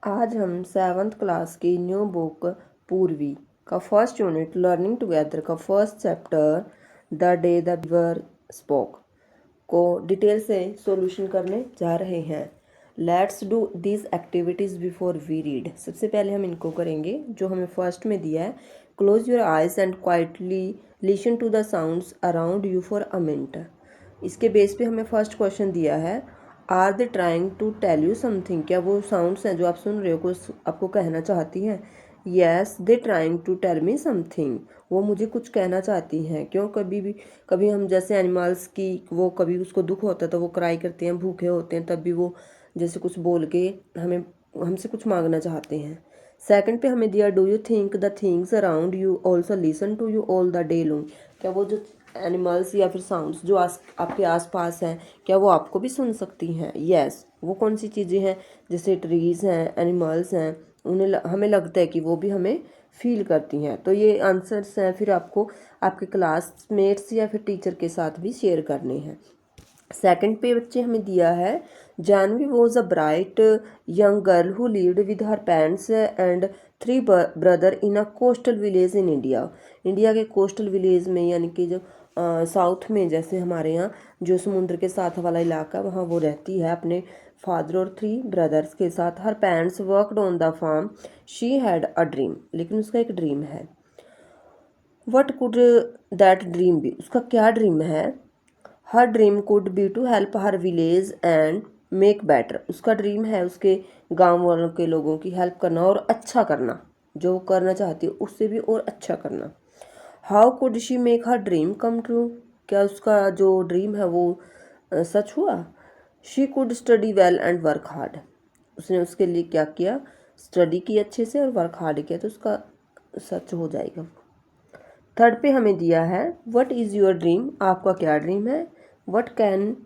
आज हम 7th class की न्यू बुक पूर्वी का फर्स्ट यूनिट लर्निंग टुगेदर का first chapter the day the river spoke को डिटेल से सॉल्यूशन करने जा रहे हैं। Let's do these activities before we read. सबसे पहले हम इनको करेंगे जो हमें फर्स्ट में दिया है। Close your eyes and quietly listen to the sounds around you for a minute. इसके बेस पे हमें फर्स्ट क्वेश्चन दिया है, are they trying to tell you something. क्या वो साउंड्स हैं जो आप सुन रहे हो कुछ आपको कहना चाहती हैं? Yes they trying to tell me something. वो मुझे कुछ कहना चाहती हैं। क्यों? कभी हम जैसे एनिमल्स की वो कभी उसको दुख होता है तो वो क्राई करते हैं, भूखे होते हैं, तब भी वो जैसे कुछ बोल के हमें हमसे कुछ मांगना चाहते हैं। सेकंड पे हमें दिया, do you think the things around you also listen to you all the day long. क्या वो जो एनिमल्स या फिर साउंड्स जो आपके आसपास हैं क्या वो आपको भी सुन सकती हैं? यस। वो कौन सी चीज़ें हैं? जैसे ट्रीज़ हैं, एनिमल्स हैं, हमें लगता है कि वो भी हमें फील करती हैं। तो ये आंसर्स हैं, फिर आपको आपके क्लासमेट्स या फिर टीचर के साथ भी शेयर करने हैं। सेकंड पे बच्चे हमें दिया है, Janvi was a bright young girl who lived with her parents and 3 brother in a coastal village in India. India के कोस्टल विलेज में, यानी कि जो साउथ में, जैसे हमारे यहाँ जो समुद्र के साथ वाला इलाका वहाँ वो रहती है अपने फादर और 3 ब्रदर्स के साथ। Her parents worked on the farm, she had a dream. लेकिन उसका एक ड्रीम है। What could that dream be? उसका क्या ड्रीम है? Her dream could be to help her village and make better. उसका ड्रीम है उसके गांव वालों के लोगों की हेल्प करना और अच्छा करना, जो करना चाहती है उससे भी और अच्छा करना। How could she make her dream come true? क्या उसका जो ड्रीम है वो सच हुआ? She could study well and work hard. उसने उसके लिए क्या किया? स्टडी की अच्छे से और वर्क हार्ड किया, तो उसका सच हो जाएगा। थर्ड पे हमें दिया है, व्हाट इज़ योर ड्रीम? आपका क्या ड्रीम है? What can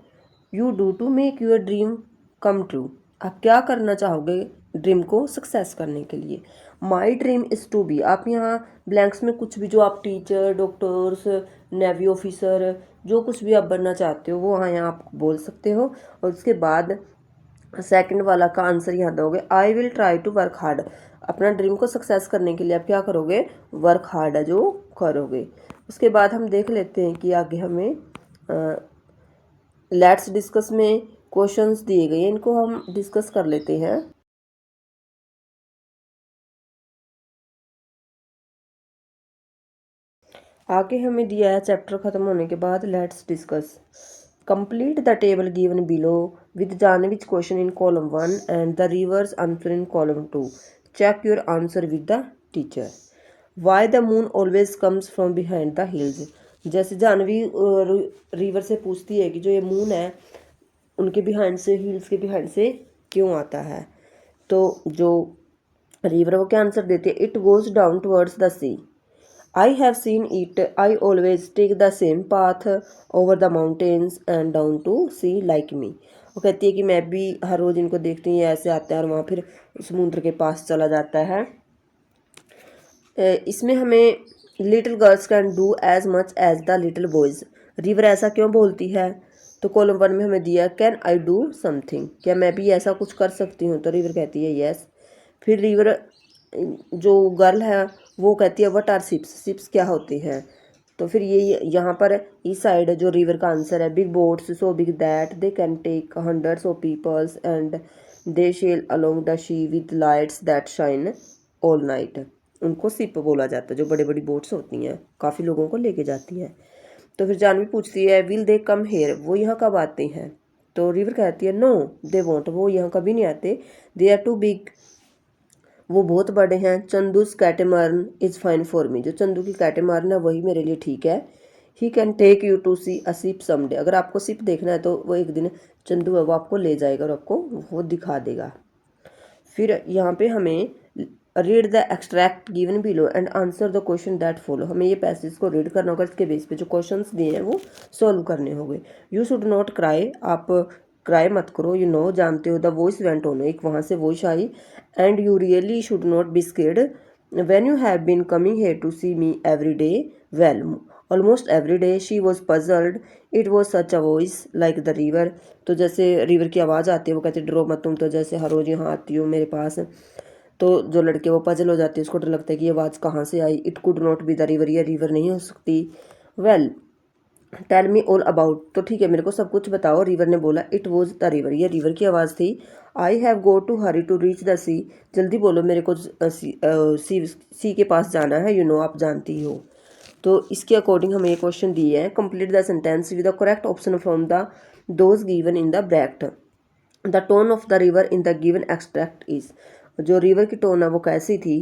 you do to make your dream come true? आप क्या करना चाहोगे ड्रीम को सक्सेस करने के लिए? My dream is to be. आप यहाँ ब्लैंक्स में कुछ भी जो आप टीचर, डॉक्टर्स, नेवी ऑफिसर, जो कुछ भी आप बनना चाहते हो वो यहाँ आप बोल सकते हो। और उसके बाद सेकंड वाला का आंसर यहाँ दोगे, I will try to work hard. अपना ड्रीम को सक्सेस करने के लिए आप क्या करोगे? वर्क हार्ड है जो करोगे। उसके बाद हम देख लेते हैं कि आगे हमें लेट्स डिस्कस में क्वेश्चंस दिए गए हैं, इनको हम डिस्कस कर लेते हैं। आगे हमें दिया है चैप्टर खत्म होने के बाद, let's discuss. Complete the table given below with Janvi's question in column 1 and the river's answer in column 2। Check your answer with the teacher. Why the moon always comes from behind the hills. जैसे Janvi river से पूछती है कि जो ये moon है उनके behind से, हिल्स के बिहाइंड से क्यों आता है? तो जो रिवर वो क्या आंसर देती है, it goes down towards the sea. I have seen it. I always take the same path over the mountains and down to sea like me. वो कहती है कि मैं भी हर रोज़ इनको देखती हूँ, ये ऐसे आता है और वहाँ फिर समुद्र के पास चला जाता है। इसमें हमें little girls can do as much as the little boys. River ऐसा क्यों बोलती है? तो कॉलम 1 में हमें दिया, कैन आई डू समथिंग। क्या मैं भी ऐसा कुछ कर सकती हूँ? तो रिवर कहती है यस। फिर रिवर जो गर्ल है वो कहती है, व्हाट आर शिप्स? शिप्स क्या होती हैं? तो फिर ये यहाँ पर इस साइड जो रिवर का आंसर है, big boats so big that they can take hundreds of peoples and they sail along the sea with lights that shine all night. उनको शिप बोला जाता है, जो बड़ी बड़ी बोट्स होती हैं, काफ़ी लोगों को लेके जाती हैं। तो फिर जानवी पूछती है, विल दे कम हेयर? वो यहाँ कब आते हैं? तो रिवर कहती है, नो दे वोंट। वो यहाँ कभी नहीं आते। They are too big. वो बहुत बड़े हैं। Chandu's catamaran is fine for me. जो चंदू की कैटेमर्न है वही मेरे लिए ठीक है। He can take you to see a ship someday. अगर आपको शिप देखना है तो वो एक दिन चंदू है वो आपको ले जाएगा और आपको वो दिखा देगा। फिर यहाँ पे हमें read the extract given below and answer the question that follow. हमें ये पैसेज को रीड करना होगा, इसके बेस पे जो क्वेश्चंस दिए हैं वो सॉल्व करने होंगे। You should not cry. आप क्राई मत करो। यू नो जानते हो। The voice went on. एक वहाँ से वॉइस आई। And you really should not be scared when you have been coming here to see me every day. Well almost every day she was puzzled, it was such a voice like the river. तो जैसे river की आवाज़ आती है वो कहती है डरो मत, तुम तो जैसे हर रोज़ यहाँ आती हो मेरे पास। तो जो लड़के वो पजल हो जाती है, उसको डर लगता है कि ये आवाज़ कहाँ से आई। It could not be the river, ये रिवर नहीं हो सकती। Well tell me all about, तो ठीक है मेरे को सब कुछ बताओ। रिवर ने बोला इट वॉज द रिवर, ये रिवर की आवाज़ थी। I have go to hurry to reach the sea, जल्दी बोलो मेरे को सी के पास जाना है, यू नो आप जानती हो। तो इसके अकॉर्डिंग हमें ये क्वेश्चन दिए हैं, complete the sentence with the correct option from the those given in the bracket. The tone of the river in the given extract is, जो रिवर की टोन है वो कैसी थी,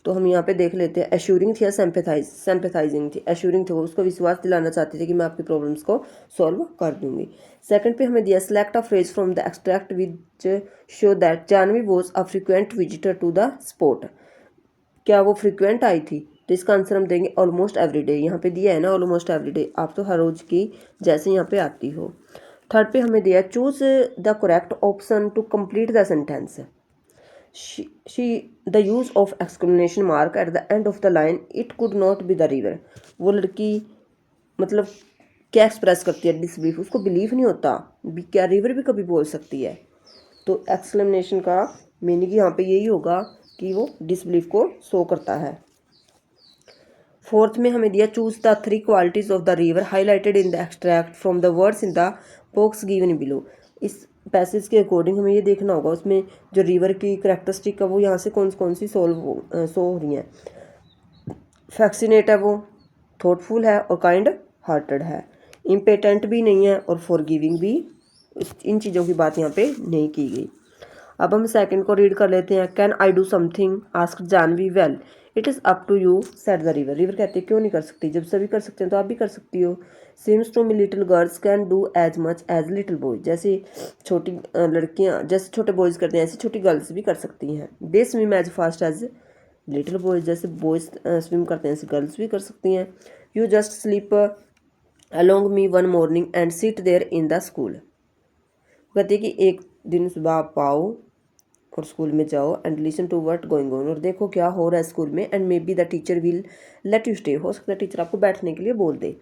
तो हम यहाँ पे देख लेते हैं। एश्योरिंग थी या सिंपैथाइजिंग थी। एश्योरिंग थी, वो उसको विश्वास दिलाना चाहती थी कि मैं आपकी प्रॉब्लम्स को सॉल्व कर दूंगी। सेकंड पे हमें दिया select a phrase from the extract which show that Janvi was a frequent visitor to the spot, क्या वो फ्रिक्वेंट आई थी, तो इसका आंसर हम देंगे ऑलमोस्ट एवरीडे। यहाँ पे दिया है ना ऑलमोस्ट एवरीडे, आप तो हर रोज की जैसे यहाँ पे आती हो। थर्ड पे हमें दिया choose the correct option to complete the sentence. she the use of exclamation mark at the end of the line, it could not be the river। वो लड़की मतलब क्या एक्सप्रेस करती है, डिसबिलीफ, उसको बिलीव नहीं होता क्या रिवर भी कभी बोल सकती है। तो एक्सक्लेमेशन का मीनिंग यहाँ पे यही होगा कि वो डिसबिलीफ को शो करता है। फोर्थ में हमें दिया choose the 3 qualities of the river highlighted in the extract from the words in the box given below. इस पैसेज के अकॉर्डिंग हमें ये देखना होगा उसमें जो रिवर की करेक्टरिस्टिक है वो यहाँ से कौन सी शो हो रही हैं। फैक्सीनेट है वो, थॉटफुल है और काइंड हार्टेड है, इम्पेटेंट भी नहीं है और फॉरगिविंग भी, इन चीज़ों की बात यहाँ पे नहीं की गई। अब हम सेकंड को रीड कर लेते हैं। Can I do something asked Janvi. Well it is up to you said the river. River कहते हैं क्यों नहीं कर सकती, जब सभी कर सकते हैं तो आप भी कर सकती हो। Seems to me little girls can do as much as little boys, जैसे छोटी लड़कियां जैसे छोटे बॉयज़ करते हैं ऐसी छोटी गर्ल्स भी कर सकती हैं। They swim as fast as little boys, जैसे बॉयज़ स्विम करते हैं ऐसे गर्ल्स भी कर सकती हैं। You just sleep along me one morning and sit there in the school. कहती है कि एक दिन सुबह आप आओ और स्कूल में जाओ and listen to what going on, और देखो क्या हो रहा है स्कूल में, and maybe the teacher will let you stay, हो सकता है टीचर आपको बैठने के लिए बोल दे।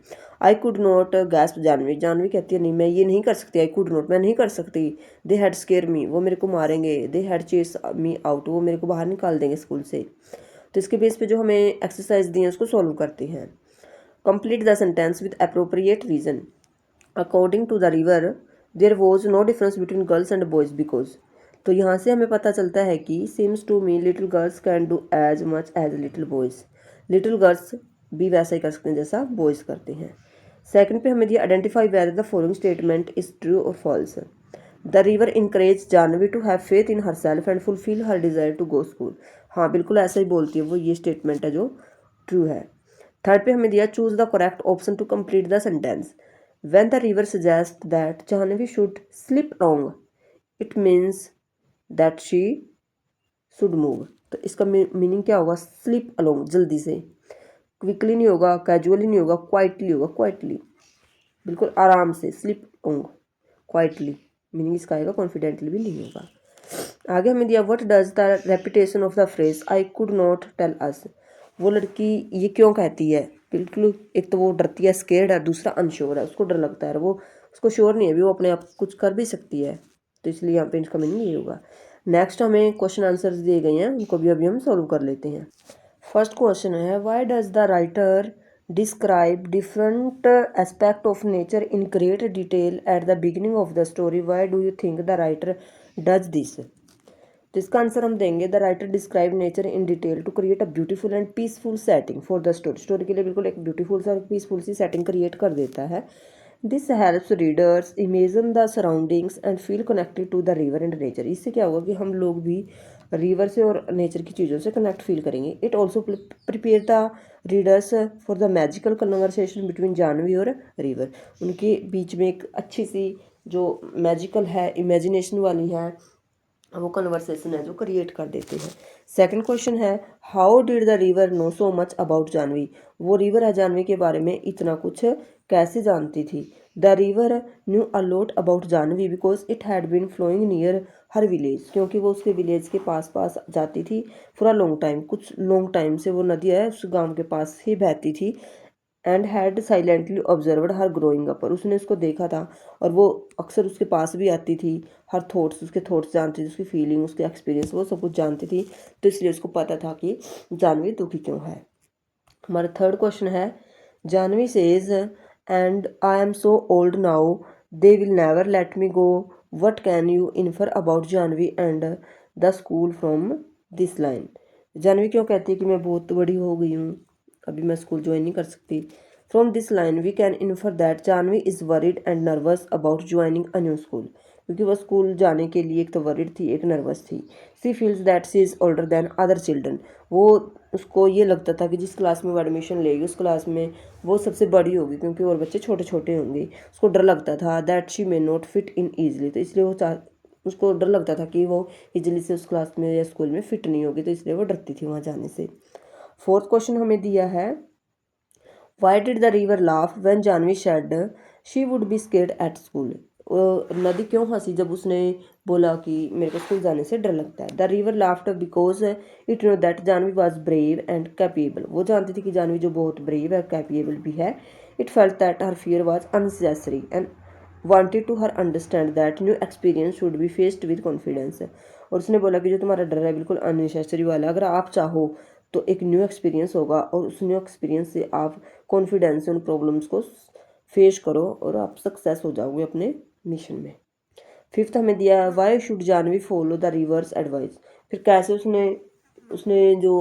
I could not gasp Janvi. Janvi कहती है नहीं मैं ये नहीं कर सकती। आई कुड नॉट, मैं नहीं कर सकती। दे हैड स्केयर मी, वो मेरे को मारेंगे। They had chase me out, वो मेरे को बाहर निकाल देंगे स्कूल से। तो इसके बेस पे जो हमें एक्सरसाइज दी है उसको सॉल्व करते हैं। Complete the sentence with appropriate reason. According to the river there was no difference between girls and boys because, तो यहाँ से हमें पता चलता है कि seems to me little girls can do as much as little boys, little girls भी वैसा ही कर सकते हैं जैसा बॉयज़ करते हैं। सेकंड पे हमें दिया identify whether the following statement is true और false. The river encourage Janvi to have faith in herself and fulfil her desire to go school. हाँ बिल्कुल ऐसा ही बोलती है वो, ये स्टेटमेंट है जो ट्रू है। थर्ड पे हमें दिया choose the correct option to complete the sentence. When the river suggest that Janvi should slip long, it means that she should move. तो इसका मीनिंग क्या होगा, स्लिप अलोंग, जल्दी से। क्विकली नहीं होगा, कैजुअली नहीं होगा, क्वाइटली होगा। क्वाइटली बिल्कुल आराम से, स्लिप लॉन्ग क्वाइटली, मीनिंग इसका आएगा कॉन्फिडेंटली भी नहीं होगा। आगे हमें दिया what does the repetition of the phrase I could not tell us. वो लड़की ये क्यों कहती है, बिल्कुल एक तो वो डरती है, स्केर्ड है, दूसरा अनश्योर है, उसको डर लगता है, वो उसको श्योर नहीं है भी वो अपने आप कुछ कर भी सकती है, तो इसलिए यहाँ पे इसका मीनिंग ये होगा। नेक्स्ट हमें क्वेश्चन आंसर्स दिए गए हैं, उनको भी अभी हम सॉल्व कर लेते हैं। फर्स्ट क्वेश्चन है why does the writer describe different aspect of nature in great detail at the beginning of the story, why do you think the writer does this. तो इसका आंसर हम देंगे the writer describe nature in detail to create a beautiful and peaceful setting for the story. Story के लिए बिल्कुल एक beautiful सा peaceful सी setting create कर देता है। This helps readers imagine the surroundings and feel connected to the river and nature. इससे क्या होगा कि हम लोग भी रिवर से और नेचर की चीज़ों से कनेक्ट फील करेंगे। It also prepare the readers for the magical conversation between Janvi और रिवर। उनके बीच में एक अच्छी सी जो मैजिकल है, इमेजिनेशन वाली है, वो कन्वर्सेशन है जो क्रिएट कर देते हैं। सेकंड क्वेश्चन है how did the river know so much about Janvi. वो रिवर है जानवी के बारे में इतना कुछ कैसे जानती थी। The river knew a lot about Janvi because it had been flowing near her village, क्योंकि वो उसके विलेज के पास पास जाती थी फॉर अ लॉन्ग टाइम, कुछ लॉन्ग टाइम से वो नदी है उस गांव के पास ही बहती थी। And had silently observed her growing up, और उसने उसको देखा था और वो अक्सर उसके पास भी आती थी, हर थॉट्स, उसके थॉट्स जानती थी, उसकी फीलिंग, उसके एक्सपीरियंस, वो सब कुछ जानती थी, तो इसलिए उसको पता था कि जानवी दुखी क्यों है। हमारा थर्ड क्वेश्चन है, Janvi says and I am so old now they will never let me go, what can you infer about Janvi and the school from this line. जानवी क्यों कहती है कि मैं बहुत बड़ी हो गई हूँ, अभी मैं स्कूल ज्वाइन नहीं कर सकती। From this line we can infer that Janvi is worried and nervous about joining a new school, क्योंकि वह स्कूल जाने के लिए एक तो वरीड थी, एक नर्वस थी। She feels that she is older than other children, वो उसको ये लगता था कि जिस क्लास में वो एडमिशन लेगी उस क्लास में वो सबसे बड़ी होगी, क्योंकि और बच्चे छोटे छोटे होंगे। उसको डर लगता था that she may not fit in easily, तो इसलिए उसको डर लगता था कि वो इजीली से उस क्लास में या स्कूल में फिट नहीं होगी, तो इसलिए वो डरती थी वहाँ जाने से। फोर्थ क्वेश्चन हमें दिया है, why did the river laugh when Janvi said she would be scared at school. नदी क्यों हंसी जब उसने बोला कि मेरे को स्कूल जाने से डर लगता है। The river laughed because it know that Janvi was brave and capable, वो जानती थी कि जानवी जो बहुत ब्रेव है, कैपेबल भी है। It felt that her fear was unnecessary and wanted to her understand that new experience should be faced with confidence. और उसने बोला कि जो तुम्हारा डर है बिल्कुल अननेसेसरी वाला, अगर आप चाहो तो एक न्यू एक्सपीरियंस होगा और उस न्यू एक्सपीरियंस से आप कॉन्फिडेंस से उन प्रॉब्लम्स को फेस करो और आप सक्सेस हो जाओगे अपने मिशन में। फिफ्थ हमें दिया, why should Janvi follow the river's advice. फिर कैसे उसने उसने जो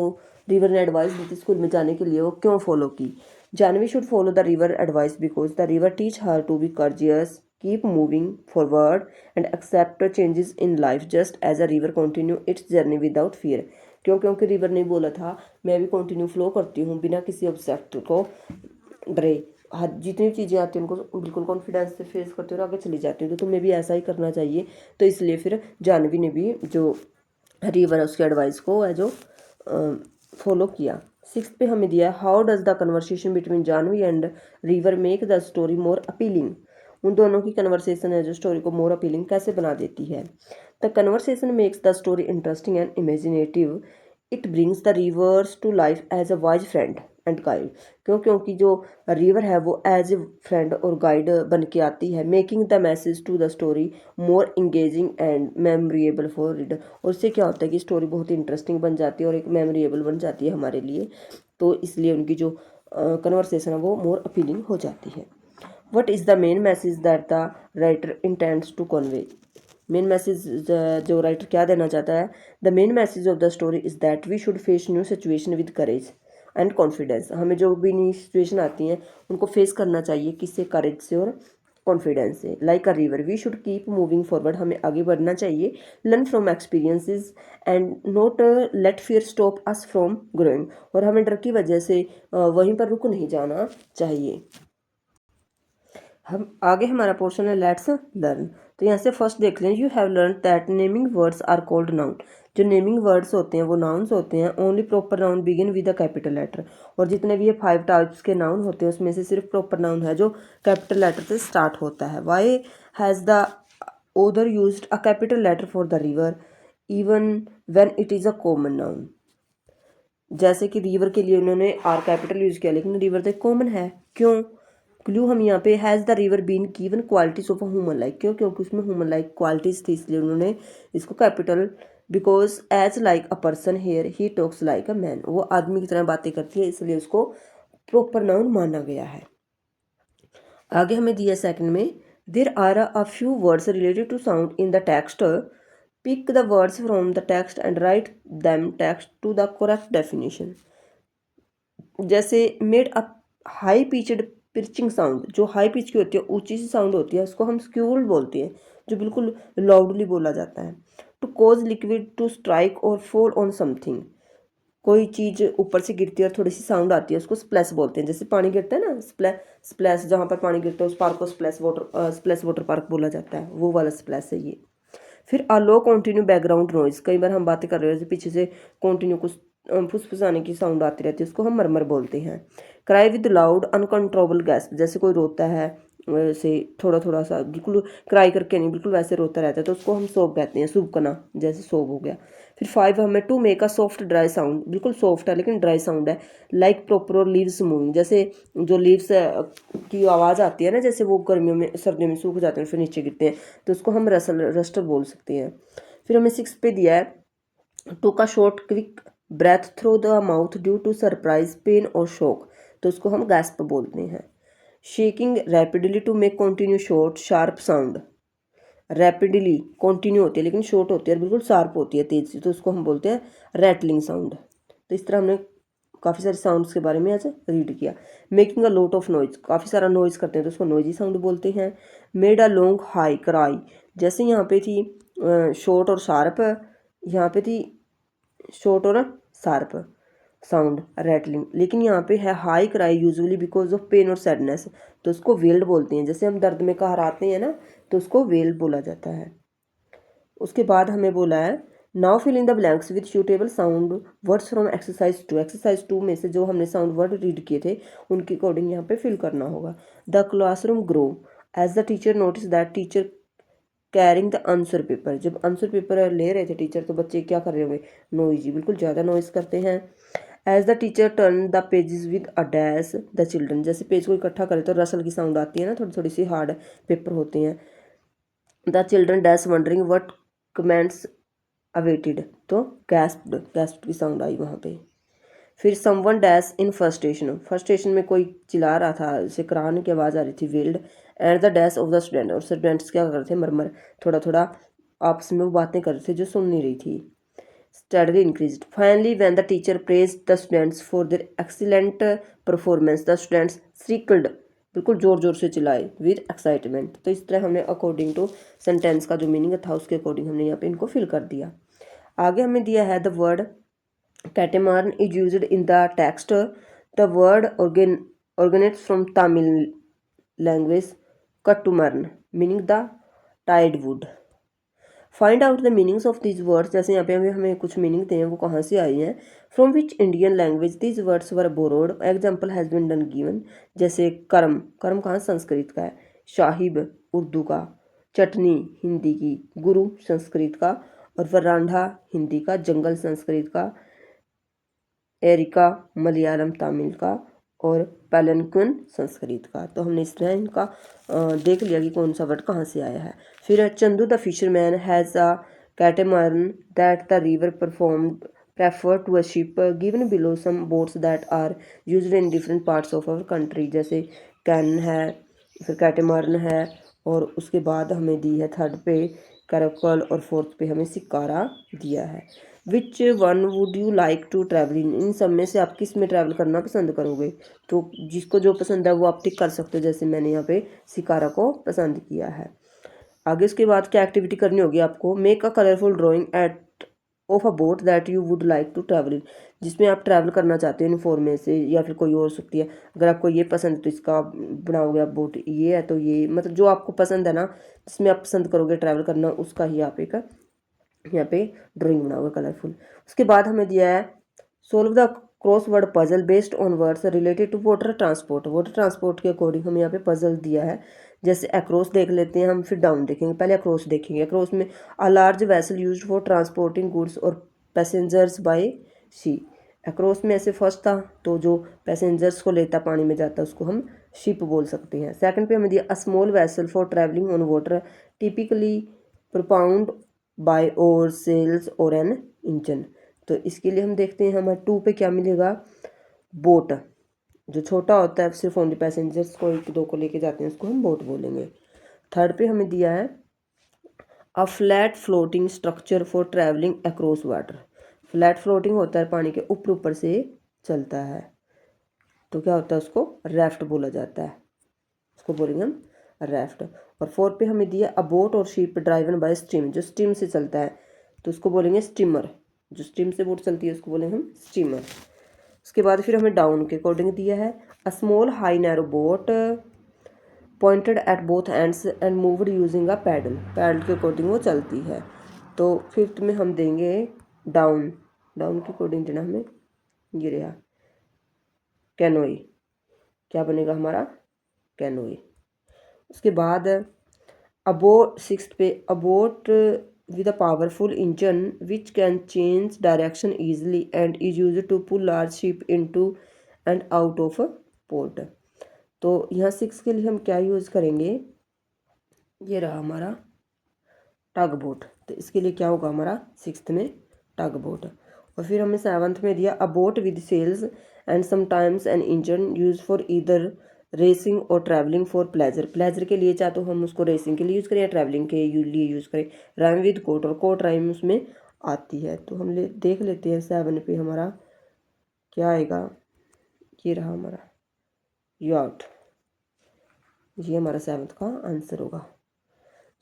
रिवर ने एडवाइस दी थी स्कूल में जाने के लिए वो क्यों फॉलो की। Janvi should follow the river advice because the river teach her to be courageous, keep moving forward and accept changes in life just as a river continue its journey without fear. क्योंकि river ने बोला था मैं भी continue flow करती हूँ बिना किसी ऑब्जेक्ट को डरे, हर जितनी चीज़ें आती हैं उनको बिल्कुल कॉन्फिडेंस से फेस करते हुए आगे चली जाती हूँ, तो तुम्हें भी ऐसा ही करना चाहिए। तो इसलिए फिर जानवी ने भी जो रिवर है उसके एडवाइस को है जो फॉलो किया। सिक्स पे हमें दिया, how does the conversation between Janvi and river make the story more appealing. उन दोनों की कन्वर्सेशन है जो स्टोरी को मोर अपीलिंग कैसे बना देती है। The conversation makes the story interesting and imaginative, it brings the rivers to life as a wise friend and guide. क्योंकि जो रिवर है वो एज ए फ्रेंड और गाइड बन के आती है, making the message to the story more engaging and memorable for reader. और उससे क्या होता है कि स्टोरी बहुत इंटरेस्टिंग बन जाती है और एक मेमोरेबल बन जाती है हमारे लिए, तो इसलिए उनकी जो कन्वर्सेशन है वो मोर अपीलिंग हो जाती है। What is the main message that the writer intends to convey. Main message जो राइटर क्या देना चाहता है, the main message of the story is that we should face new situation with courage and confidence. हमें जो भी नई situation आती हैं उनको फेस करना चाहिए किससे, करेज से और कॉन्फिडेंस से। Like a river we should keep moving forward, हमें आगे बढ़ना चाहिए, learn from experiences and not let fear stop us from growing. और हमें डर की वजह से वहीं पर रुक नहीं जाना चाहिए। हम आगे हमारा पोर्शन है लेट्स लर्न। तो यहाँ से फर्स्ट देख लें, you have learn that naming words are called noun. जो नेमिंग वर्ड्स होते हैं वो नाउन्स होते हैं। Only proper noun begin with a capital letter. और जितने भी ये 5 टाइप्स के नाउन होते हैं उसमें से सिर्फ प्रॉपर नाउन है जो कैपिटल लेटर से स्टार्ट होता है। Why has the author used a capital letter for the river even when it is a common noun. जैसे कि रिवर के लिए उन्होंने आर कैपिटल यूज किया, लेकिन रिवर तो कॉमन है। क्यों? क्लू हम यहाँ पे, has the river been given qualities of a human like. क्यों? क्योंकि उसमें ह्यूमन लाइक क्वालिटीज थी, इसलिए उन्होंने इसको capital. Because as like a person here he talks like a man, वो आदमी की तरह बातें करती है, इसलिए उसको प्रॉपर नाउन माना गया है। आगे हमें दिया सेकंड में, there are a few words related to sound in the text, pick the words from the text and write them text to the correct definition. जैसे made a high pitched pitching sound, जो high pitch की होती है, ऊंची सी sound होती है, उसको हम स्क्यूल बोलते हैं, जो बिल्कुल लाउडली बोला जाता है। To cause liquid to strike और फॉल ऑन समथिंग, कोई चीज़ ऊपर से गिरती है और थोड़ी सी साउंड आती है उसको स्प्लैश बोलते हैं। जैसे पानी गिरता है ना, स्प्लैश जहाँ पर पानी गिरता है उस पार्क को स्प्लैश वाटर पार्क बोला जाता है, वो वाला स्प्लैश है ये। फिर आ लो कॉन्टिन्यू बैकग्राउंड नॉइज, कई बार हम बातें कर रहे हो पीछे से कॉन्टिन्यू कुछ फुसफुसाने की साउंड आती रहती है, उसको हम मरमर बोलते हैं। Cry with loud uncontrollable gasp, जैसे कोई रोता है वैसे थोड़ा थोड़ा सा, बिल्कुल क्राई करके नहीं, बिल्कुल वैसे रोता रहता है, तो उसको हम सोब कहते हैं, सुबकना, जैसे सोब हो गया। फिर 5 हमें to make a soft dry sound, बिल्कुल सॉफ्ट है लेकिन ड्राई साउंड है, लाइक प्रॉपर लीव्स मूविंग, जैसे जो लीव्स की आवाज़ आती है ना, जैसे वो गर्मियों में सर्दियों में सूख जाते हैं फिर नीचे गिरते हैं, तो उसको हम रस्टर बोल सकते हैं। फिर हमें 6 पे दिया है टू का short quick breath through the mouth due to surprise pain और शॉक, तो उसको हम गैस्प बोलते हैं। Shaking rapidly to make continue short sharp sound, rapidly continue होती है लेकिन शॉर्ट होती है और बिल्कुल शार्प होती है तेज सी, तो उसको हम बोलते हैं रैटलिंग साउंड। तो इस तरह हमने काफ़ी सारे साउंड्स के बारे में आज रीड किया। Making a lot of noise, काफ़ी सारा नॉइज करते हैं तो उसको नॉइजी साउंड बोलते हैं। Made a long high cry, जैसे यहाँ पे थी शॉर्ट और शार्प, यहाँ पे थी शॉर्ट और शार्प साउंड रैटलिंग, लेकिन यहाँ पे है high cry usually because of pain और सैडनेस, तो उसको वेल्ड बोलते हैं। जैसे हम दर्द में कहराते हैं ना, तो उसको वेल्ड बोला जाता है। उसके बाद हमें बोला है now fill in the blanks with suitable sound words from exercise 2। Exercise 2 में से जो हमने साउंड वर्ड रीड किए थे उनके अकॉर्डिंग यहाँ पे फिल करना होगा। The classroom grow as the teacher notice that teacher carrying the answer paper, जब आंसर पेपर ले रहे थे टीचर तो बच्चे क्या कर रहे होंगे, नॉइजी, बिल्कुल ज़्यादा नॉइज करते हैं। As the teacher turn the pages with a dash the children, जैसे पेज को इकट्ठा करें तो रसल की साउंड आती है ना, थोड़ी थोड़ी सी हार्ड पेपर होते हैं। The children dash wondering what comments awaited, तो गैस्प्ड की साउंड आई वहाँ पे। फिर someone dash in first station में कोई चिल्ला रहा था, जैसे कराहने की आवाज़ आ रही थी, weld. And the dash of the student, और स्टूडेंट्स क्या कर रहे थे, मरमर, थोड़ा थोड़ा आपस में वो बातें कर रहे थे जो सुन नहीं रही थी। Steadily increased finally when the teacher praised the students for their excellent performance the students shrieked, बिल्कुल जोर जोर से चिल्लाए विद एक्साइटमेंट। तो इस तरह हमने अकॉर्डिंग टू सेंटेंस का जो मीनिंग था उसके अकॉर्डिंग हमने यहाँ पे इनको फिल कर दिया। आगे हमें दिया है the word catamaran is used in the text, the word originates from Tamil language kattumaram meaning the tied wood. Find out the meanings of these words, जैसे यहाँ पे हमें कुछ मीनिंग थे वो कहाँ से आई हैं। From which Indian language these words were borrowed, example has been done given, जैसे कर्म, कर्म कहाँ संस्कृत का है, साहिब उर्दू का, चटनी हिंदी की, गुरु संस्कृत का, और वरांडा हिंदी का, जंगल संस्कृत का, एरिका मलयालम तमिल का, और पैलनक्विन संस्कृत का। तो हमने इस तरह इनका देख लिया कि कौन सा वर्ड कहाँ से आया है। फिर Chandu the fisherman has a catamaran that the river performed prefer to a ship given below some boats that are used in different parts of our country, जैसे कैन है, फिर कैटेमर्न है, और उसके बाद हमें दी है थर्ड पे कैरकल, और फोर्थ पे हमें सिकारा दिया है। Which one would you like to travel in सब में से आप किस में ट्रैवल करना पसंद करोगे, तो जिसको जो पसंद है वो आप टिक कर सकते हो, जैसे मैंने यहाँ पे सिकारा को पसंद किया है। आगे उसके बाद क्या एक्टिविटी करनी होगी आपको, make a colourful drawing at of a boat that you would like to travel in, जिसमें आप ट्रैवल करना चाहते हो इन फोर में से, या फिर कोई और हो सकती है। अगर आपको ये पसंद है तो इसका बनाओगे आप बोट, ये है तो ये, मतलब जो आपको पसंद है ना, जिसमें आप पसंद करोगे ट्रैवल करना, उसका ही आप एक यहाँ पे ड्राइंग बनाओगे कलरफुल। उसके बाद हमें दिया है solve the crossword puzzle based on words related to water transport, water transport के अकॉर्डिंग हमें यहाँ पे पजल दिया है। जैसे अक्रॉस देख लेते हैं हम, फिर डाउन देखेंगे, पहले अक्रॉस देखेंगे। अक्रॉस में a large vessel used for transporting goods और पैसेंजर्स बाय सी, अक्रॉस में ऐसे फर्स्ट था तो जो पैसेंजर्स को लेता पानी में जाता उसको हम शिप बोल सकते हैं। सेकंड पे हमें दिया a small vessel for travelling on water typically propound by और सेल्स और एन इंजन, तो इसके लिए हम देखते हैं हमें 2 पे क्या मिलेगा, बोट, जो छोटा होता है सिर्फ ओनली पैसेंजर्स को एक दो को लेके जाते हैं उसको हम बोट बोलेंगे। थर्ड पे हमें दिया है a flat floating structure for travelling across water, flat floating होता है पानी के ऊपर ऊपर से चलता है, तो क्या होता है उसको रैफ्ट बोला जाता है, उसको बोलेंगे हम रैफ्ट। और फोर्थ पे हमें दिया अ बोट और शिप ड्राइवन बाय स्टीम, जो स्टीम से चलता है तो उसको बोलेंगे स्टीमर, जो स्टीम से बोट चलती है उसको बोलेंगे हम स्टीमर। उसके बाद फिर हमें डाउन के अकॉर्डिंग दिया है a small high narrow boat pointed at both ends and moved using a paddle, paddle के अकॉर्डिंग वो चलती है। तो फिफ्थ में हम देंगे डाउन, डाउन के अकॉर्डिंग देना हमें ये रहा कैनोई, क्या बनेगा हमारा कैनोई। उसके बाद अबोट सिक्स्थ पे abode with a powerful engine which can change direction easily and is used to pull large ship into and out of a port। तो यहाँ 6 के लिए हम क्या यूज़ करेंगे, ये रहा हमारा टग बोट। तो इसके लिए क्या होगा हमारा 6th में टग बोट। और फिर हमें 7th में दिया a boat with sails and sometimes an engine use for either racing और ट्रैवलिंग फॉर प्लेजर। प्लेजर के लिए चाहे तो हम उसको रेसिंग के लिए यूज़ करें या ट्रैवलिंग के लिए यूज़ करें। राइम विद कोट, और कोट राइम उसमें आती है। तो हम देख लेते हैं 7 पे हमारा क्या आएगा। ये रहा हमारा यॉट, ये हमारा 7th का आंसर होगा।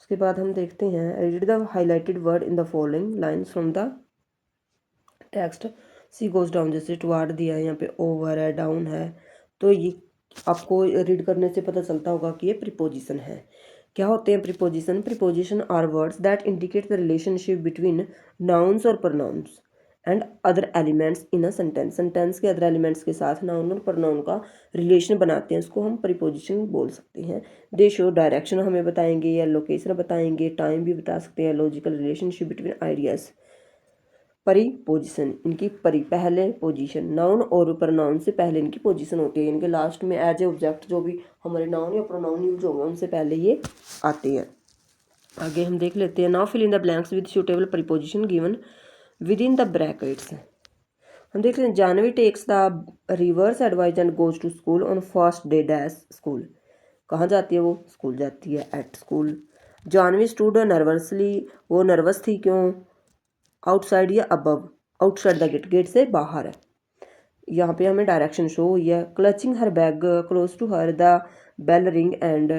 उसके बाद हम देखते हैं read the highlighted word in the following lines from the text. She goes down, जैसे टुवार्ड दिया है, यहाँ पे ओवर है, डाउन है। तो ये आपको रीड करने से पता चलता होगा कि ये प्रीपोजिशन है। क्या होते हैं preposition? Preposition are words that indicate the relationship between nouns और pronouns and other elements in a sentence. Sentence के अदर एलिमेंट्स के साथ नाउन और प्रोनाउन का रिलेशन बनाते हैं, इसको हम प्रीपोजिशन बोल सकते हैं। दे शो डायरेक्शन हमें बताएंगे या लोकेशन बताएंगे, टाइम भी बता सकते हैं, लॉजिकल रिलेशनशिप बिटवीन आइडियाज। परिपोजिशन, इनकी पहले पोजीशन, नाउन और प्रोनाउन से पहले इनकी पोजीशन होती है। इनके लास्ट में एज ए ऑब्जेक्ट जो भी हमारे नाउन या प्रोनाउन यूज होंगे उनसे पहले ये आते हैं। आगे हम देख लेते हैं। Now fill in the blanks with suitable preposition given with in the brackets. हम देख लेते हैं Janvi takes the river's advise and goes to school on first day dash school. कहाँ जाती है वो? स्कूल जाती है, at school. Janvi stood nervously, वो नर्वस थी क्यों? आउटसाइड या above, outside the gate, gate से बाहर है। यहाँ पे हमें डायरेक्शन शो हुई है। Clutching her bag close to her the bell ring and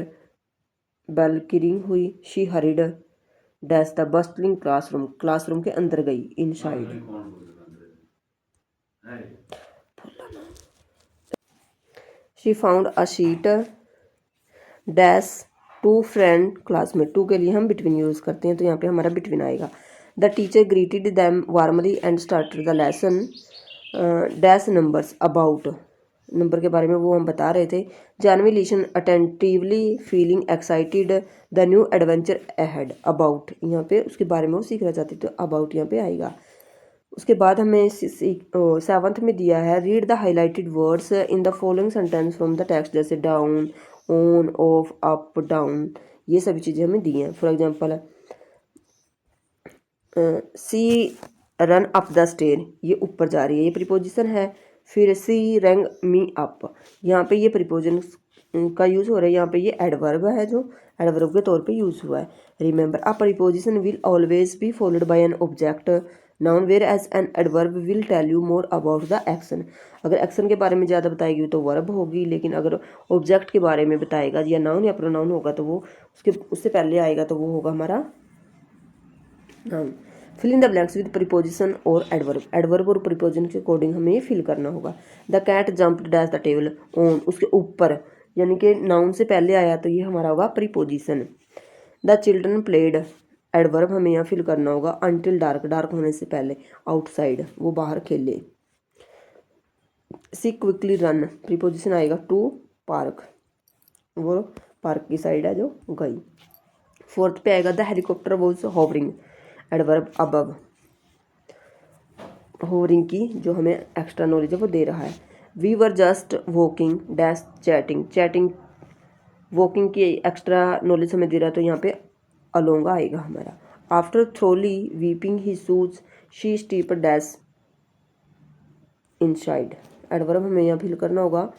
bell की रिंग हुई। She hurried dash the bustling classroom, classroom के अंदर गई, inside. She found a seat dash to friend classmate. To के लिए हम बिटवीन यूज़ करते हैं, तो यहाँ पे हमारा बिटवीन आएगा। The teacher greeted them warmly and started the lesson dash numbers, about, number के बारे में वो हम बता रहे थे। Janvi listen attentively feeling excited the new adventure ahead, about, यहाँ पे उसके बारे में वो सीखना चाहती, तो अबाउट यहाँ पे आएगा। उसके बाद हमें 7th में दिया है read the highlighted words in the following sentence from the text, जैसे down, on, off, up, down, ये सभी चीज़ें हमें दी हैं। For example she run up the stair, ये ऊपर जा रही है, ये प्रीपोजिशन है। फिर सी रैंग मी अप, यहाँ पे ये प्रीपोजिशन का यूज़ हो रहा है। यहाँ पे ये एडवर्ब है जो एडवर्ब के तौर पे यूज़ हुआ है। Remember a preposition will always be followed by an object noun where as an adverb will tell you more about the action. अगर एक्शन के बारे में ज़्यादा बताएगी तो वर्ब होगी, लेकिन अगर ऑब्जेक्ट के बारे में बताएगा या नाउन या प्रोनाउन होगा तो वो उससे पहले आएगा, तो वो होगा हमारा noun. Fill in the blanks with preposition और एडवर्ब, एडवर्ब और प्रीपोजिशन के अकॉर्डिंग हमें फिल करना होगा। The cat jumped dash the table on, उसके ऊपर, यानी कि नाउन से पहले आया तो ये हमारा होगा preposition. The children played, adverb हमें यहाँ फिल करना होगा। अनटिल डार्क, डार्क होने से पहले, आउटसाइड, वो बाहर खेले। सी क्विकली रन, प्रीपोजिशन आएगा टू पार्क, वो पार्क की साइड है जो गई। 4th पे आएगा the helicopter was hovering, adverb above, hovering की जो हमें एक्स्ट्रा नॉलेज है वो दे रहा है। We were just walking dash chatting, chatting walking की एक्स्ट्रा नॉलेज हमें दे रहा है, तो यहाँ पे अलोंग आएगा हमारा। After thoroughly weeping he shoes she steep dash inside, adverb हमें यहाँ फिल करना होगा।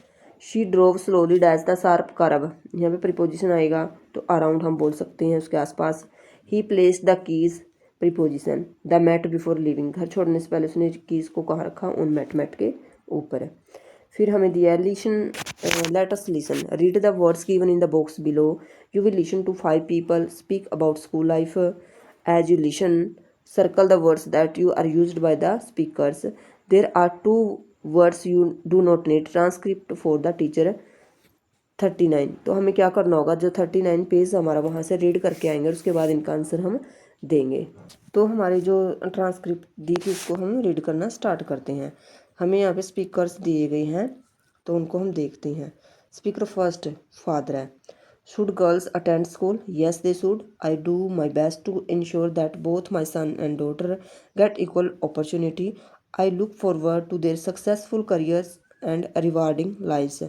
She drove slowly dash the sharp curve, यहाँ पे प्रीपोजिशन आएगा तो अराउंड हम बोल सकते हैं, उसके आसपास। He placed the keys, preposition. The mat before leaving, घर छोड़ने से पहले उसने कीज को कहाँ रखा? उन मैट, मैट के ऊपर है। फिर हमें दिया listen, let us listen, read the words given in the box below. You will listen to 5 people speak about school life. As you listen circle the words that you are used by the speakers. There are 2 words you do not need transcript for the teacher 39। तो हमें क्या करना होगा, जो 39 page हमारा वहाँ से read करके आएंगे, उसके बाद इनका आंसर हम देंगे। तो हमारी जो ट्रांसक्रिप्ट दी थी उसको हम रीड करना स्टार्ट करते हैं। हमें यहाँ पे स्पीकर्स दिए गए हैं तो उनको हम देखते हैं। स्पीकर फर्स्ट फादर है, Should girls attend school? Yes, they should. I do my best to ensure that both my son and daughter get equal opportunity. I look forward to their successful careers and rewarding lives.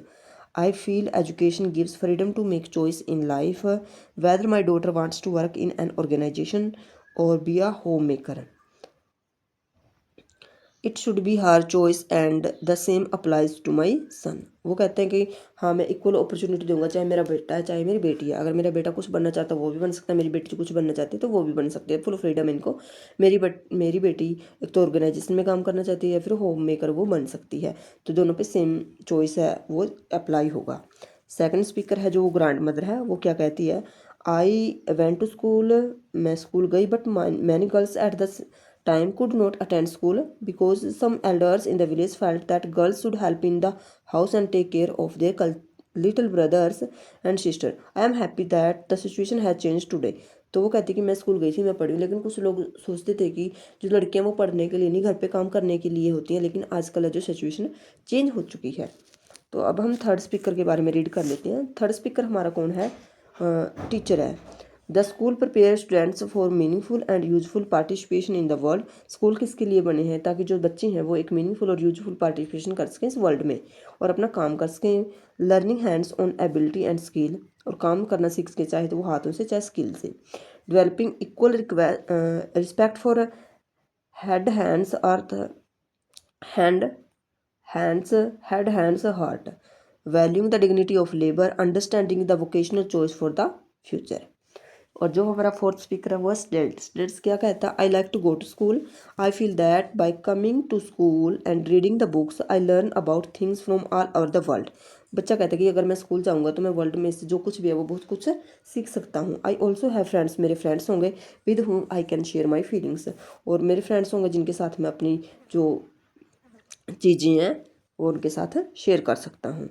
I feel education gives freedom to make choice in life, whether my daughter wants to work in an organization or be a homemaker. It should be her choice and the same applies to my son. वो कहते हैं कि हाँ मैं equal opportunity दूंगा, चाहे मेरा बेटा है चाहे मेरी बेटी है। अगर मेरा बेटा कुछ बनना चाहता है वो भी बन सकता है, मेरी बेटी कुछ बनना चाहती है तो वो भी बन सकती है, फुल फ्रीडम इनको। मेरी बेटी एक तो ऑर्गेनाइजेशन में काम करना चाहती है या फिर होम मेकर वो बन सकती है, तो दोनों पे सेम चॉइस है वो अप्लाई होगा। सेकंड स्पीकर है जो ग्रैंड मदर है, वो क्या कहती है, आई वेंट टू स्कूल, मैं स्कूल गई but many girls at the time could not attend school because some elders in the village felt that girls should help in the house and take care of their little brothers and sister. I am happy that the situation has changed today. तो वो कहती कि मैं school गई थी, मैं पढ़ी, लेकिन कुछ लोग सोचते थे कि जो लड़कियां वो पढ़ने के लिए नहीं घर पे काम करने के लिए होती हैं, लेकिन आजकल जो सिचुएशन चेंज हो चुकी है। तो अब हम थर्ड स्पीकर के बारे में रीड कर लेते हैं। थर्ड स्पीकर हमारा कौन है, टीचर है। The school prepare students for meaningful and useful participation in the world. School किसके लिए बने हैं, ताकि जो बच्चे हैं वो एक मीनिंगफुल और यूजफुल पार्टिसिपेशन कर सकें इस वर्ल्ड में और अपना काम कर सकें। Learning hands on ability and skill, और काम करना सीख सकें, चाहे तो वो हाथों से चाहे स्किल से। Developing equal respect for head hands earth hand hands head hands heart, valuing the dignity of labour, understanding the vocational choice for the future. और जो हमारा फोर्थ स्पीकर है वो स्टेल्ट। स्टेल्ट क्या कहता है, I like to go to school, I feel that by coming to school and reading the books I learn about things from all over the world. बच्चा कहता है कि अगर मैं स्कूल जाऊँगा तो मैं वर्ल्ड में से जो कुछ भी है वो बहुत कुछ सीख सकता हूँ। आई ऑल्सो हैव फ्रेंड्स, मेरे फ्रेंड्स होंगे with whom I can share my feelings, और मेरे फ्रेंड्स होंगे जिनके साथ मैं अपनी जो चीज़ें हैं वो उनके साथ शेयर कर सकता हूँ।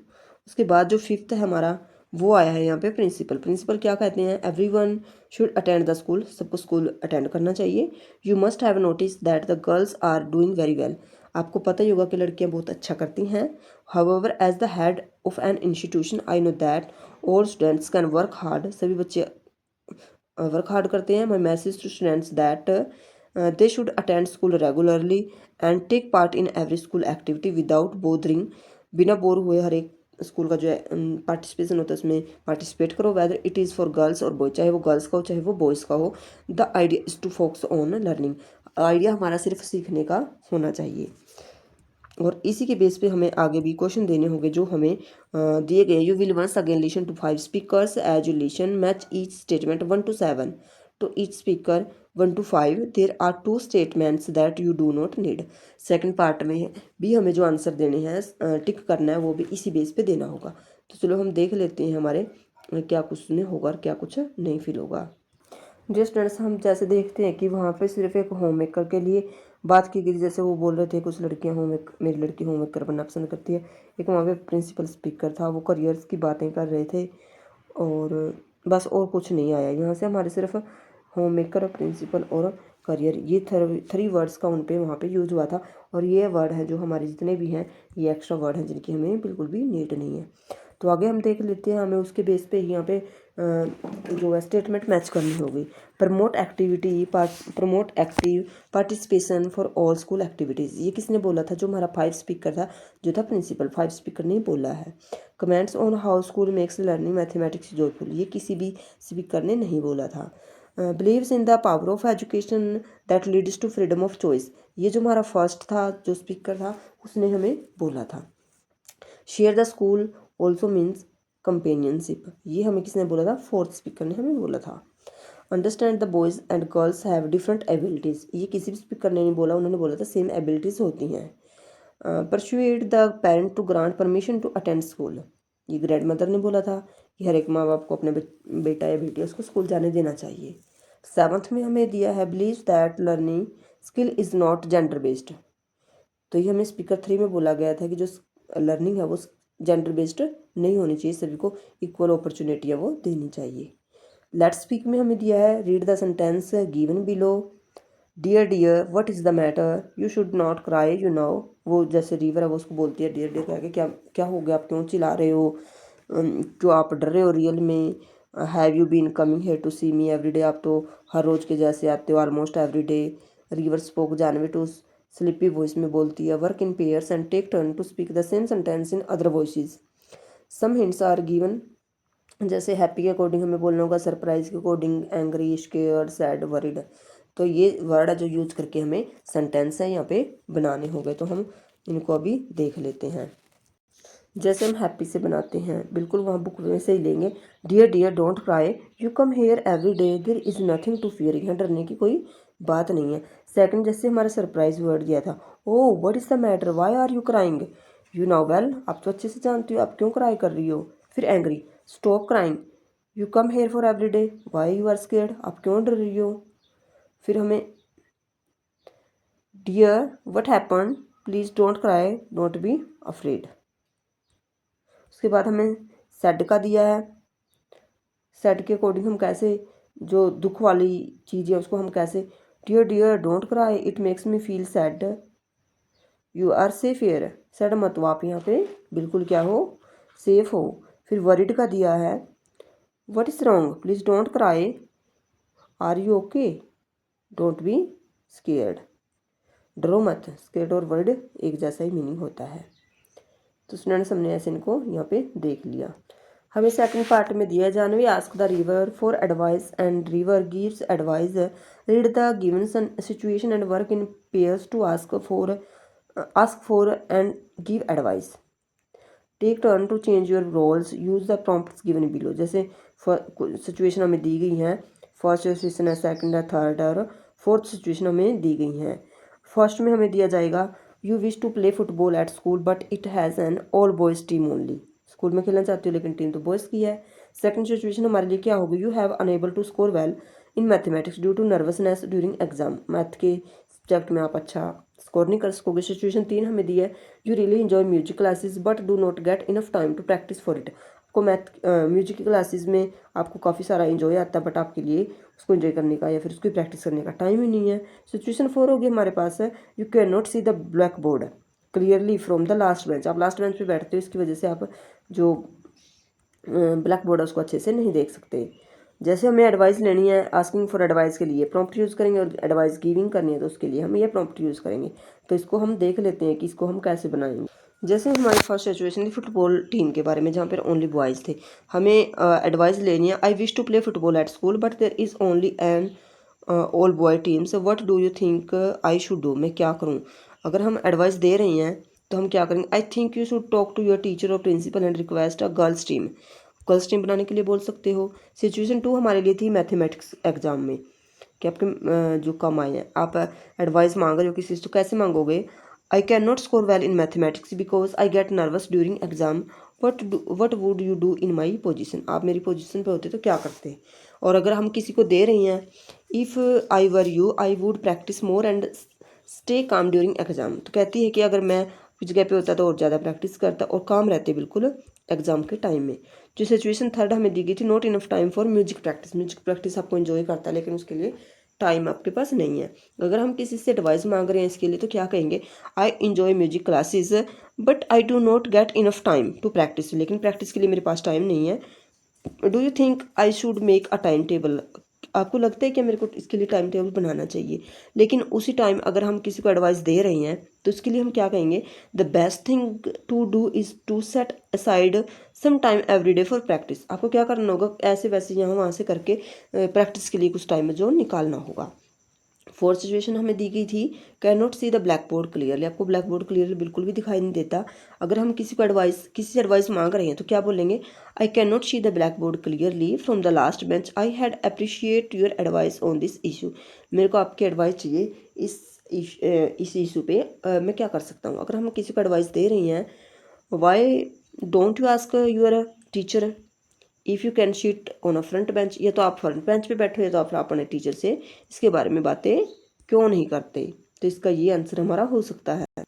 उसके बाद जो फिफ्थ है हमारा वो आया है यहाँ पे प्रिंसिपल। प्रिंसिपल क्या कहते हैं, everyone should attend the school, सबको स्कूल अटेंड करना चाहिए। You must have notice that the girls are doing very well, आपको पता ही होगा कि लड़कियाँ बहुत अच्छा करती हैं। However as the head of an institution I know that all students can work hard, सभी बच्चे वर्क हार्ड करते हैं। My message to students that they should attend school regularly and take part in every school activity without bothering, बिना bore हुए हर एक school का जो है पार्टिसिपेशन होता है उसमें पार्टिसिपेट करो, whether it is for girls और बॉय, चाहे वो गर्ल्स का हो चाहे वो बॉयज़ का हो। The idea is to focus on learning, idea हमारा सिर्फ सीखने का होना चाहिए। और इसी के बेस पे हमें आगे भी क्वेश्चन देने होंगे जो हमें दिए गए। You will once again listen to 5 speakers as you listen match each statement 1 to 7 to each speaker 1 to 5 there are 2 statements that you do not need। Second part में भी हमें जो आंसर देने हैं टिक करना है वो भी इसी बेस पे देना होगा। तो चलो हम देख लेते हैं हमारे क्या कुछ में होगा और क्या कुछ नहीं फिल होगा। जो स्टूडेंट्स हम जैसे देखते हैं कि वहाँ पे सिर्फ एक होम मेकर के लिए बात की गई, जैसे वो बोल रहे थे कुछ लड़कियाँ मेरी लड़की होम मेकर बनना पसंद करती है। एक वहाँ पे प्रिंसिपल स्पीकर था, वो करियर्स की बातें कर रहे थे और बस और कुछ नहीं आया यहाँ से। हमारे सिर्फ होम मेकर, प्रिंसिपल और करियर, ये थ्री वर्ड्स का उन पे वहाँ पे यूज हुआ था। और ये वर्ड है जो हमारे जितने भी हैं ये एक्स्ट्रा वर्ड हैं जिनकी हमें बिल्कुल भी नीड नहीं है। तो आगे हम देख लेते हैं, हमें उसके बेस पे यहाँ पे जो है स्टेटमेंट मैच करनी होगी। Promote active participation for all school activities, ये किसने बोला था, जो हमारा 5 स्पीकर था जो था प्रिंसिपल, 5 स्पीकर ने बोला है। Comments on how school makes learning mathematics joyful, ये किसी भी स्पीकर ने नहीं बोला था। Believes in the power of education that leads to freedom of choice, ये जो हमारा फर्स्ट था जो स्पीकर था उसने हमें बोला था। Share the school also means companionship, ये हमें किसने बोला था, फोर्थ स्पीकर ने हमें बोला था। Understand the boys and girls have different abilities, ये किसी भी स्पीकर ने नहीं बोला, उन्होंने बोला था सेम एबिलिटीज़ होती हैं। Persuade the parent to grant permission to attend school, ये ग्रैंड मदर ने बोला था कि हर एक माँ बाप को अपने बेटा या बेटी उसको स्कूल जाने देना चाहिए। सेवन्थ में हमें दिया है believe that learning skill is not gender based, तो ये हमें स्पीकर 3 में बोला गया था कि जो लर्निंग है वो जेंडर बेस्ड नहीं होनी चाहिए, सभी को इक्वल अपॉर्चुनिटी है वो देनी चाहिए। लेट्स स्पीक में हमें दिया है read the sentence given below. Dear dear what is the matter, you should not cry you know, वो जैसे रिवर है वो उसको बोलती है डियर डियर कह के, क्या क्या हो गया, आप क्यों चिल्ला रहे हो, क्यों आप डर रहे हो रियल में। Have you been coming here to see me every day, आप तो हर रोज़ के जैसे आते हो almost every day. River spoke, Janvi to sleepy voice में बोलती है। Work in pairs and take turn to speak the same sentence in other voices. Some hints are given, जैसे हैप्पी के अकॉर्डिंग हमें बोलना होगा, सरप्राइज के अकॉर्डिंग एंग्री, स्केयर्ड, सैड, वरीड। तो ये वर्ड है जो यूज करके हमें सेंटेंस है यहाँ पे बनाने होंगे, तो हम इनको अभी देख लेते हैं। जैसे हम हैप्पी से बनाते हैं, बिल्कुल वहाँ बुक में से ही लेंगे। Dear dear don't cry, you come here every day, there is nothing to fear, यहाँ डरने की कोई बात नहीं है। सेकंड, जैसे हमारा सरप्राइज वर्ड दिया था, oh what is the matter, why are you crying, you know well, आप तो अच्छे से जानती हो आप क्यों क्राई कर रही हो। फिर angry, stop crying, you come here for every day, why you are scared, आप क्यों डर रही हो। फिर हमें dear what happen, please don't cry, don't be afraid. उसके बाद हमें सैड का दिया है, सैड के अकॉर्डिंग हम कैसे, जो दुख वाली चीज़ है उसको हम कैसे, dear dear don't cry, it makes me feel sad, you are safe here, sad मत हो आप यहाँ पे, बिल्कुल क्या हो, सेफ हो। फिर वरिड का दिया है, what is wrong, please don't cry, are you okay, don't be scared, डरो मत। स्केयर्ड और वर्ड एक जैसा ही मीनिंग होता है। तो स्टूडेंट्स हमने ऐसे इनको यहाँ पे देख लिया। हमें सेकंड पार्ट में दिया, Janvi ask the river for advice and river gives advice, read the given situation and work in pairs to ask for and give advice, take turn to change your roles, use the prompts given below. जैसे situation हमें दी गई हैं, first situation है, second है, third है, और fourth situation हमें दी गई हैं। फर्स्ट में हमें दिया जाएगा, you wish to play football at school but it has an all boys team only, school में खेलना चाहती हो लेकिन टीम तो बॉयज़ की है। सेकंड सिचुएशन हमारे लिए क्या होगी, you have unable to score well in mathematics due to nervousness during exam, math के सब्जेक्ट में आप अच्छा स्कोर नहीं कर सकोगे। सिचुएशन 3 हमें दी है, you really enjoy music classes but do not get enough time to practise for it, आपको मैथ म्यूजिक की क्लासेस में आपको काफ़ी सारा इन्जॉय आता है बट आपके लिए उसको इन्जॉय करने का या फिर उसकी प्रैक्टिस करने का टाइम ही नहीं है। सिचुएशन 4 होगी हमारे पास है, you can not see the black board clearly from the last bench, आप लास्ट बेंच पे बैठते हो, इसकी वजह से आप जो ब्लैक बोर्ड है उसको अच्छे से नहीं देख सकते। जैसे हमें एडवाइस लेनी है, आस्किंग फॉर एडवाइस के लिए प्रॉम्प्ट यूज़ करेंगे, और एडवाइस गिविंग करनी है तो उसके लिए हम ये प्रॉम्प्ट यूज़ करेंगे। तो इसको हम देख लेते हैं कि इसको हम कैसे बनाएंगे। जैसे हमारी फर्स्ट सिचुएशन थी फुटबॉल टीम के बारे में, जहाँ पर ओनली बॉयज़ थे, हमें एडवाइस लेनी है, I wish to play football at school but there is only an all boy team, so what do you think I should do, मैं क्या करूँ। अगर हम एडवाइस दे रही हैं तो हम क्या करेंगे, I think you should talk to your teacher और principal and request a girls team, girls team बनाने के लिए बोल सकते हो। सिचुएशन 2 हमारे लिए थी मैथमेटिक्स एग्जाम में, कि आपके जो कम आए हैं, आप एडवाइस मांग रहे हो किसी से, तो कैसे मांगोगे, I can not score well in mathematics because I get nervous during exam, what would you do in my position, आप मेरी पोजिशन पे होते तो क्या करते। और अगर हम किसी को दे रही हैं, if I were you I would practice more and stay calm during exam, तो कहती है कि अगर मैं कुछ जगह पे होता तो और ज़्यादा प्रैक्टिस करता और काम रहते बिल्कुल एग्जाम के टाइम में। जो सिचुएशन 3 हमें दी गई थी, not enough time for music practice, music practice आपको इन्जॉय करता है लेकिन उसके लिए टाइम आपके पास नहीं है। अगर हम किसी से एडवाइस मांग रहे हैं इसके लिए तो क्या कहेंगे, I enjoy music classes but I do not get enough time to practise, लेकिन प्रैक्टिस के लिए मेरे पास टाइम नहीं है। Do you think I should make a timetable, आपको लगता है कि मेरे को इसके लिए टाइम टेबल बनाना चाहिए। लेकिन उसी टाइम अगर हम किसी को एडवाइस दे रहे हैं तो इसके लिए हम क्या कहेंगे, the best thing to do is to set aside some time every day for practice, आपको क्या करना होगा, ऐसे वैसे यहाँ वहाँ से करके प्रैक्टिस के लिए कुछ टाइम जो निकालना होगा। फोर्थ सिचुएशन हमें दी गई थी, can not see the black board clearly, आपको ब्लैक बोर्ड क्लियरली बिल्कुल भी दिखाई नहीं देता। अगर हम किसी से एडवाइस मांग रहे हैं तो क्या बोलेंगे, आई can not see the black board clearly from the last bench, I had appreciate your advice on this issue, मेरे को आपकी एडवाइस चाहिए इस इशू पे, मैं क्या कर सकता हूँ। अगर हम किसी को एडवाइस दे रही हैं, why don't you ask your teacher if you can sheet on a front bench, या तो आप फ्रंट बेंच पे बैठे हो या तो आप अपने टीचर से इसके बारे में बातें क्यों नहीं करते। तो इसका ये आंसर हमारा हो सकता है।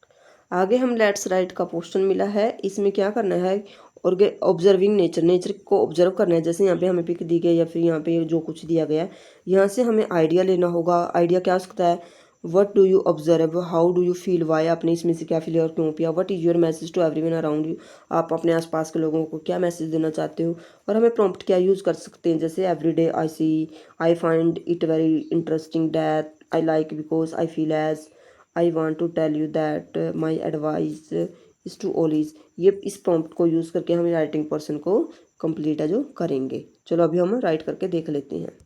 आगे हम लेट्स राइट का क्वेश्चन मिला है, इसमें क्या करना है, और ऑब्जर्विंग नेचर, नेचर को ऑब्जर्व करना है। जैसे यहाँ पे हमें पिक दी गई या फिर यहाँ पे जो कुछ दिया गया है, यहाँ से हमें आइडिया लेना होगा। आइडिया क्या हो सकता है, what do you observe, how do you feel, why, आपने इसमें से क्या फील और क्यों पिया, what is your message to everyone around you, आप अपने आसपास के लोगों को क्या मैसेज देना चाहते हो। और हमें प्रॉम्प्ट क्या यूज़ कर सकते हैं, जैसे every day I see, I find it very interesting, that I like because I feel as, I want to tell you that my advice is to always. ये इस प्रॉम्प्ट को यूज़ करके हम राइटिंग पर्सन को complete है जो करेंगे। चलो अभी हम राइट करके देख लेते हैं।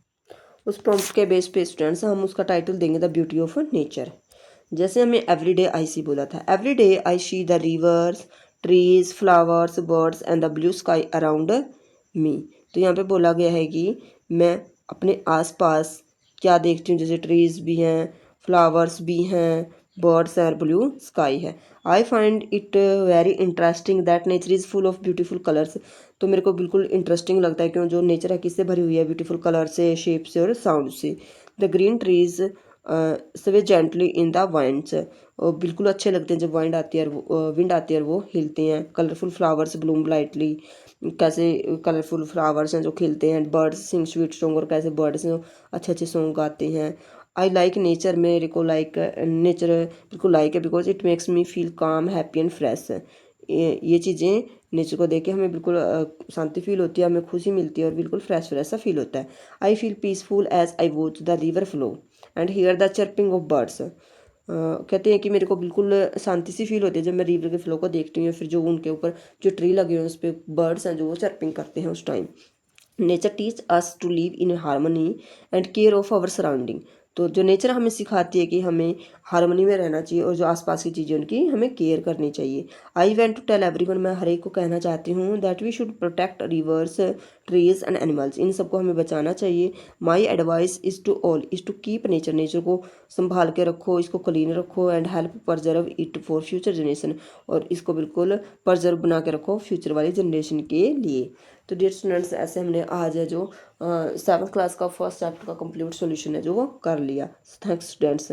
उस प्रॉम्प्ट के बेस पे स्टूडेंट्स हम उसका टाइटल देंगे द ब्यूटी ऑफ नेचर। जैसे हमें एवरी डे आई सी बोला था, every day I see the reverse, trees, flowers, birds and the blue sky around me. तो यहाँ पे बोला गया है कि मैं अपने आसपास क्या देखती हूँ, जैसे ट्रीज भी हैं, फ्लावर्स भी हैं, बर्ड्स और ब्लू स्काई है। आई find it very interesting that nature is full of beautiful colours. तो मेरे को बिल्कुल इंटरेस्टिंग लगता है क्यों, जो नेचर है किससे भरी हुई है, ब्यूटीफुल कलर से, शेप से और साउंड से। द ग्रीन ट्रीज स्वे जेंटली इन द वाइंड्स, और बिल्कुल अच्छे लगते हैं जब वाइंड आती है और विंड आती है और वो हिलते हैं। कलरफुल फ्लावर्स ब्लूम लाइटली, कैसे कलरफुल फ्लावर्स हैं जो खिलते हैं। बर्ड्स सिंग स्वीट सॉन्ग, और कैसे बर्ड्स अच्छे अच्छे सॉन्ग गाते हैं। आई लाइक नेचर, मेरे को लाइक नेचर बिल्कुल लाइक है, because it makes me feel काम, हैप्पी एंड फ्रेश। ये चीज़ें नेचर को देख के हमें बिल्कुल शांति फील होती है, हमें खुशी मिलती है और बिल्कुल फ्रेश फ्रेश सा फील होता है। I feel peaceful as I watch the river flow and hear the chirping of birds. कहते हैं कि मेरे को बिल्कुल शांति सी फील होती है जब मैं रिवर के फ्लो को देखती हूँ, फिर जो उनके ऊपर जो ट्री लगे हुए हैं उस पर बर्ड्स हैं जो वो चर्पिंग करते हैं उस time. Nature teach us to live in harmony and care of our surrounding. तो जो नेचर हमें सिखाती है कि हमें हार्मनी में रहना चाहिए और जो आसपास की चीज़ें उनकी हमें केयर करनी चाहिए। I went to tell everyone, मैं हर एक को कहना चाहती हूँ that we should protect rivers, trees and animals, इन सबको हमें बचाना चाहिए। My advice is to all is to keep nature, nature को संभाल के रखो, इसको क्लीन रखो and help preserve it for future generation, और इसको बिल्कुल प्रजर्व बना के रखो फ्यूचर वाली जनरेशन के लिए। तो डियर स्टूडेंट्स, ऐसे हमने आज है जो 7th क्लास का फर्स्ट चैप्टर का कंप्लीट सॉल्यूशन है जो वो कर लिया। Thanks students.